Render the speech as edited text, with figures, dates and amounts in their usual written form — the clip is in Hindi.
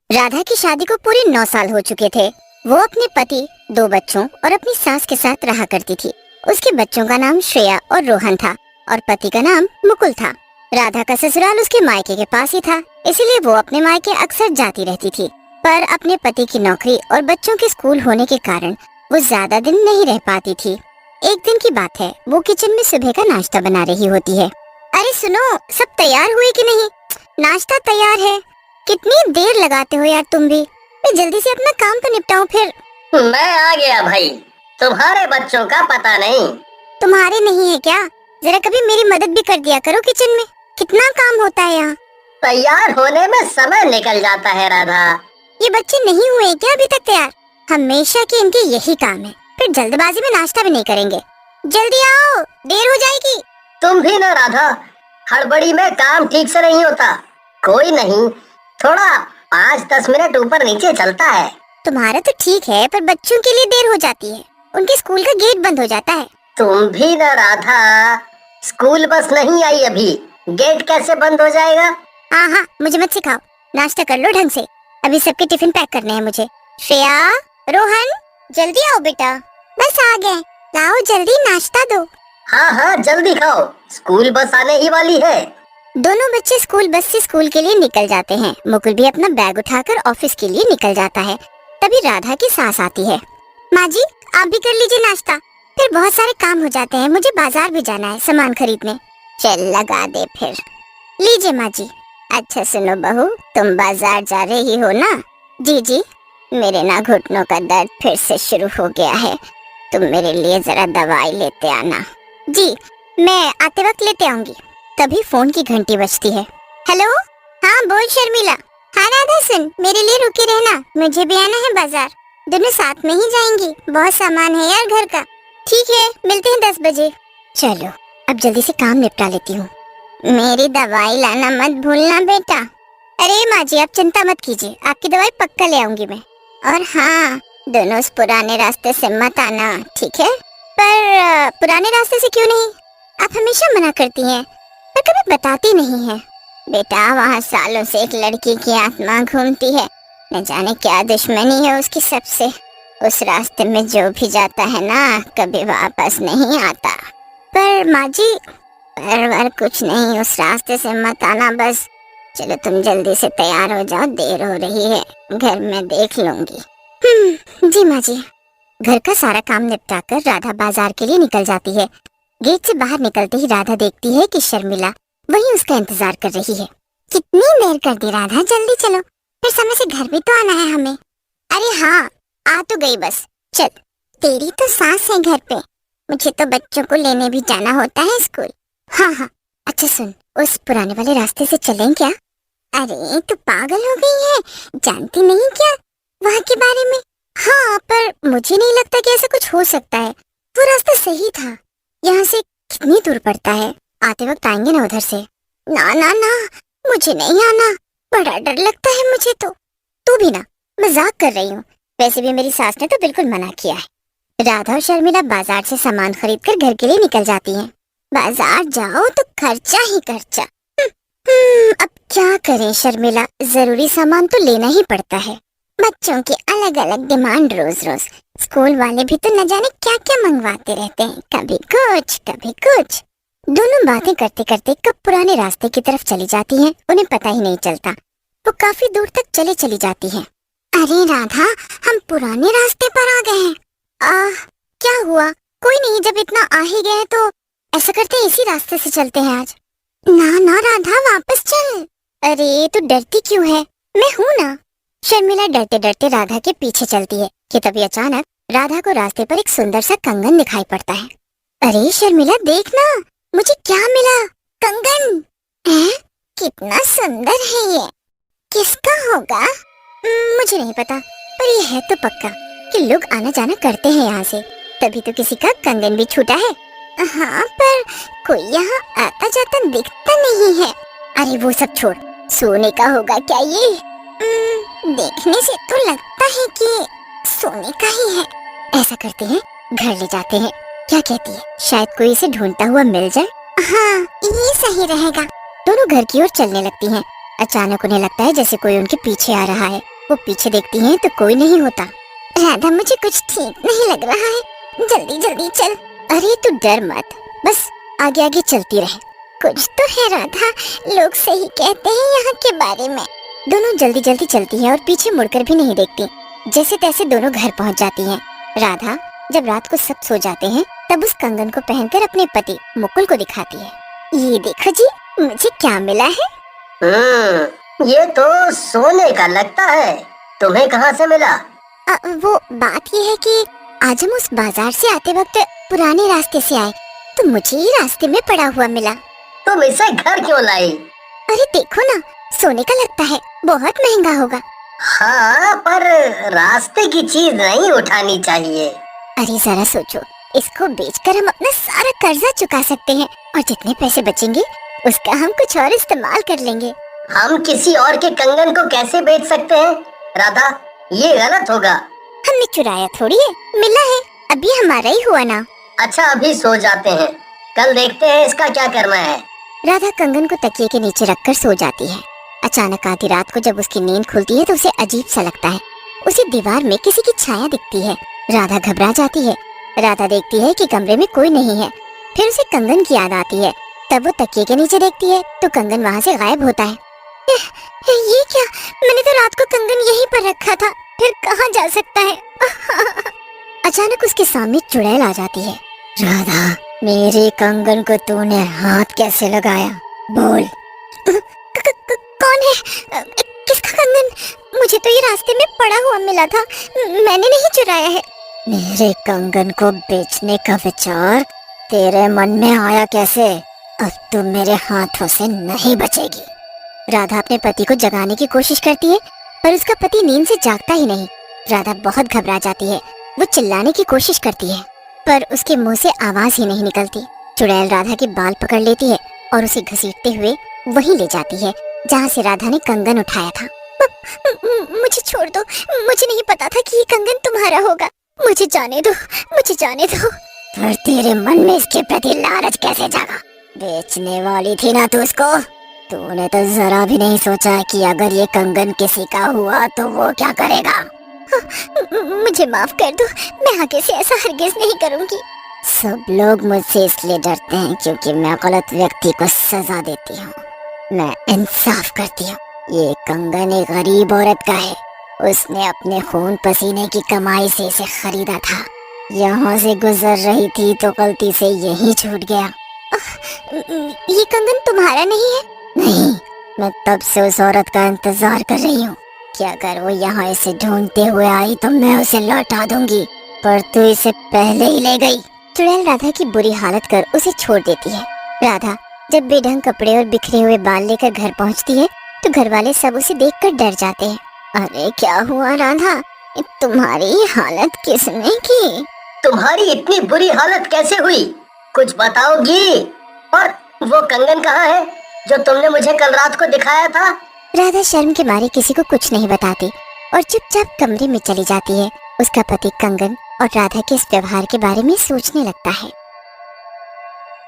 राधा की शादी को पूरे 9 साल हो चुके थे। वो अपने पति, 2 बच्चों और अपनी सास के साथ रहा करती थी। उसके बच्चों का नाम श्रेया और रोहन था और पति का नाम मुकुल था। राधा का ससुराल उसके मायके के पास ही था, इसीलिए वो अपने मायके अक्सर जाती रहती थी। पर अपने पति की नौकरी और बच्चों के स्कूल होने के कारण वो ज्यादा दिन नहीं रह पाती थी। एक दिन की बात है, वो किचन में सुबह का नाश्ता बना रही होती है। अरे सुनो, सब तैयार हुए कि नहीं? नाश्ता तैयार है। कितनी देर लगाते हो यार तुम भी। मैं जल्दी से अपना काम तो निपटाऊं फिर। मैं आ गया भाई। तुम्हारे बच्चों का पता नहीं। तुम्हारे नहीं है क्या? जरा कभी मेरी मदद भी कर दिया करो किचन में, कितना काम होता है यहाँ। तैयार होने में समय निकल जाता है राधा। ये बच्चे नहीं हुए क्या अभी तक तैयार? हमेशा के इनके यही काम है, फिर जल्दबाजी में नाश्ता भी नहीं करेंगे। जल्दी आओ, देर हो जाएगी। तुम भी ना राधा, हड़बड़ी में काम ठीक से नहीं होता। कोई नहीं, थोड़ा 5-10 मिनट ऊपर नीचे चलता है। तुम्हारा तो ठीक है, पर बच्चों के लिए देर हो जाती है। उनके स्कूल का गेट बंद हो जाता है। तुम भी ना राधा, स्कूल बस नहीं आई अभी, गेट कैसे बंद हो जाएगा? हाँ, मुझे मत सिखाओ। नाश्ता कर लो ढंग से, अभी सबके टिफिन पैक करने हैं मुझे। श्रेया, रोहन, जल्दी आओ बेटा। बस आ गए, लाओ जल्दी नाश्ता दो। हाँ, जल्दी खाओ, स्कूल बस आने ही वाली है। दोनों बच्चे स्कूल बस से स्कूल के लिए निकल जाते हैं। मुकुल भी अपना बैग उठाकर ऑफिस के लिए निकल जाता है। तभी राधा की सास आती है। माँ जी, आप भी कर लीजिए नाश्ता, फिर बहुत सारे काम हो जाते हैं। मुझे बाजार भी जाना है सामान खरीदने। चल लगा दे फिर। लीजिए माँ जी। अच्छा सुनो बहू, तुम बाजार जा रही हो ना? जी। मेरे ना घुटनों का दर्द फिर से शुरू हो गया है, तुम मेरे लिए जरा दवाई लेते आना। जी, मैं आते वक्त लेते आऊंगी। तभी फोन की घंटी बजती है। हेलो, हाँ बोल शर्मिला। हाँ राधा सुन, मेरे लिए रुके रहना, मुझे भी आना है बाजार। दोनों साथ में ही जाएंगी, बहुत सामान है यार घर का। ठीक है, मिलते हैं 10 बजे। चलो अब जल्दी से काम निपटा लेती हूँ। मेरी दवाई लाना मत भूलना बेटा। अरे माँ जी, आप चिंता मत कीजिए, आपकी दवाई पक्का ले आऊंगी मैं। और हाँ, दोनों उस पुराने रास्ते से मत आना, ठीक है? पर पुराने रास्ते से क्यों नहीं? आप हमेशा मना करती हैं, पर कभी बताती नहीं है। बेटा, वहाँ सालों से एक लड़की की आत्मा घूमती है, न जाने क्या दुश्मनी है उसकी सबसे। उस रास्ते में जो भी जाता है ना, कभी वापस नहीं आता। पर माँ जी, पर कुछ नहीं, उस रास्ते से मत आना बस। चलो तुम जल्दी से तैयार हो जाओ, देर हो रही है, घर में देख लूंगी। जी माँ जी। घर का सारा काम निपटाकर राधा बाजार के लिए निकल जाती है। गेट से बाहर निकलते ही राधा देखती है कि शर्मिला वहीं उसका इंतजार कर रही है। कितनी देर कर दी राधा, जल्दी चलो, फिर समय से घर भी तो आना है हमें। अरे हाँ, आ तो गई बस। चल, तेरी तो सास है घर पे, मुझे तो बच्चों को लेने भी जाना होता है स्कूल। हाँ। अच्छा सुन, उस पुराने वाले रास्ते से चलें क्या? अरे तू पागल हो गई है, जानती नहीं क्या वहाँ के बारे में? हाँ, पर मुझे नहीं लगता कि ऐसा कुछ हो सकता है। वो रास्ता सही था, यहाँ से कितनी दूर पड़ता है? आते वक्त आएंगे ना उधर से। ना, मुझे नहीं आना, बड़ा डर लगता है मुझे तो। तू भी ना, मजाक कर रही हूँ। वैसे भी मेरी सास ने तो बिल्कुल मना किया है। राधा और शर्मिला बाजार से सामान खरीदकर घर के लिए निकल जाती हैं। बाजार जाओ तो खर्चा ही खर्चा। अब क्या करें शर्मिला, जरूरी सामान तो लेना ही पड़ता है। बच्चों की अलग अलग डिमांड रोज रोज। स्कूल वाले भी तो न जाने क्या क्या मंगवाते रहते हैं, कभी कुछ। दोनों बातें करते करते कब पुराने रास्ते की तरफ चली जाती हैं, उन्हें पता ही नहीं चलता। वो काफी दूर तक चली जाती हैं। अरे राधा, हम पुराने रास्ते पर आ गए हैं। क्या हुआ? कोई नहीं, जब इतना आ ही गए तो ऐसा करते हैं, इसी रास्ते से चलते हैं आज। ना राधा, वापस चल। अरे तू डरती क्यों है? मैं हूँ ना। शर्मिला डरते डरते राधा के पीछे चलती है कि तभी अचानक राधा को रास्ते पर एक सुंदर सा कंगन दिखाई पड़ता है। अरे शर्मिला देख ना, मुझे क्या मिला? कंगन है? कितना सुंदर है ये, किसका होगा? मुझे नहीं पता, पर ये है तो पक्का कि लोग आना जाना करते हैं यहाँ से, तभी तो किसी का कंगन भी छूटा है। हाँ, पर कोई यहाँ आता जाता दिखता नहीं है। अरे वो सब छोड़, सोने का होगा क्या ये? देखने से तो लगता है कि सोने का ही है। ऐसा करते हैं, घर ले जाते हैं। क्या कहती है, शायद कोई इसे ढूंढता हुआ मिल जाए। हाँ, ये सही रहेगा। दोनों घर की ओर चलने लगती हैं। अचानक उन्हें लगता है जैसे कोई उनके पीछे आ रहा है। वो पीछे देखती हैं तो कोई नहीं होता। राधा, मुझे कुछ ठीक नहीं लग रहा है, जल्दी जल्दी चल। अरे तू डर मत, बस आगे आगे चलती रहे। कुछ तो है राधा, लोग सही कहते हैं यहाँ के बारे में। दोनों जल्दी जल्दी चलती हैं और पीछे मुड़कर भी नहीं देखती। जैसे तैसे दोनों घर पहुँच जाती हैं। राधा जब रात को सब सो जाते हैं तब उस कंगन को पहनकर अपने पति मुकुल को दिखाती है। ये देखो जी, मुझे क्या मिला है। ये तो सोने का लगता है। तुम्हें कहाँ से मिला? वो बात ये है कि आज हम उस बाजार से आते वक्त पुराने रास्ते से आए तो मुझे ही रास्ते में पड़ा हुआ मिला। तुम इसे घर क्यों लाई? अरे देखो ना, सोने का लगता है, बहुत महंगा होगा। हाँ, पर रास्ते की चीज नहीं उठानी चाहिए। अरे जरा सोचो, इसको बेचकर हम अपना सारा कर्जा चुका सकते हैं और जितने पैसे बचेंगे उसका हम कुछ और इस्तेमाल कर लेंगे। हम किसी और के कंगन को कैसे बेच सकते हैं राधा? ये गलत होगा। हमने चुराया थोड़ी है, मिला है, अभी हमारा ही हुआ ना। अच्छा, अभी सो जाते हैं, कल देखते हैं इसका क्या करना है। राधा कंगन को तकिए के नीचे रखकर सो जाती है। अचानक आधी रात को जब उसकी नींद खुलती है तो उसे अजीब सा लगता है। उसे दीवार में किसी की छाया दिखती है। राधा घबरा जाती है। राधा देखती है कि कमरे में कोई नहीं है। फिर उसे कंगन की याद आती है। तब वो तकिए के नीचे देखती है तो कंगन वहाँ से गायब होता है। ये क्या? मैंने तो रात को कंगन यहीं पर रखा था, फिर कहाँ जा सकता है? अचानक उसके सामने चुड़ैल आ जाती है। राधा, मेरे कंगन को तूने हाथ कैसे लगाया? बोल। कौन है? किसका कंगन? मुझे तो ये रास्ते में पड़ा हुआ मिला था, मैंने नहीं चुराया है। मेरे कंगन को बेचने का विचार तेरे मन में आया कैसे? अब तुम मेरे हाथों से नहीं बचेगी। राधा अपने पति को जगाने की कोशिश करती है पर उसका पति नींद से जागता ही नहीं। राधा बहुत घबरा जाती है। वो चिल्लाने की कोशिश करती है पर उसके मुंह से आवाज ही नहीं निकलती। चुड़ैल राधा के बाल पकड़ लेती है और उसे घसीटते हुए वहीं ले जाती है जहाँ से राधा ने कंगन उठाया था। मुझे छोड़ दो, मुझे नहीं पता था कि ये कंगन तुम्हारा होगा। मुझे जाने दो, मुझे जाने दो। पर तेरे मन में इसके प्रति लालच कैसे जागा? बेचने वाली थी ना तू उसको। तूने तो जरा भी नहीं सोचा कि अगर ये कंगन किसी का हुआ तो वो क्या करेगा। मुझे माफ कर दो, मैं आगे से ऐसा हरगिज नहीं करूंगी। सब लोग मुझसे इसलिए डरते हैं क्योंकि मैं गलत व्यक्ति को सजा देती हूँ। मैं इंसाफ करती हूँ। ये कंगन एक गरीब औरत का है। उसने अपने खून पसीने की कमाई से इसे खरीदा था। यहाँ से गुजर रही थी तो गलती से यहीं छूट गया। ये कंगन तुम्हारा नहीं है? नहीं, मैं तब से उस औरत का इंतजार कर रही हूँ कि अगर वो यहाँ इसे ढूंढते हुए आई तो मैं उसे लौटा दूंगी, पर तू इसे पहले ही ले गई। चुड़ैल राधा की बुरी हालत कर उसे छोड़ देती है। राधा जब बेढंग कपड़े और बिखरे हुए बाल लेकर घर पहुँचती है तो घर वाले सब उसे देखकर डर जाते हैं। अरे क्या हुआ राधा, तुम्हारी हालत किसने की? तुम्हारी इतनी बुरी हालत कैसे हुई, कुछ बताओगी? और वो कंगन कहाँ है जो तुमने मुझे कल रात को दिखाया था? राधा शर्म के मारे किसी को कुछ नहीं बताती और चुपचाप कमरे में चली जाती है। उसका पति कंगन और राधा के इस व्यवहार के बारे में सोचने लगता है।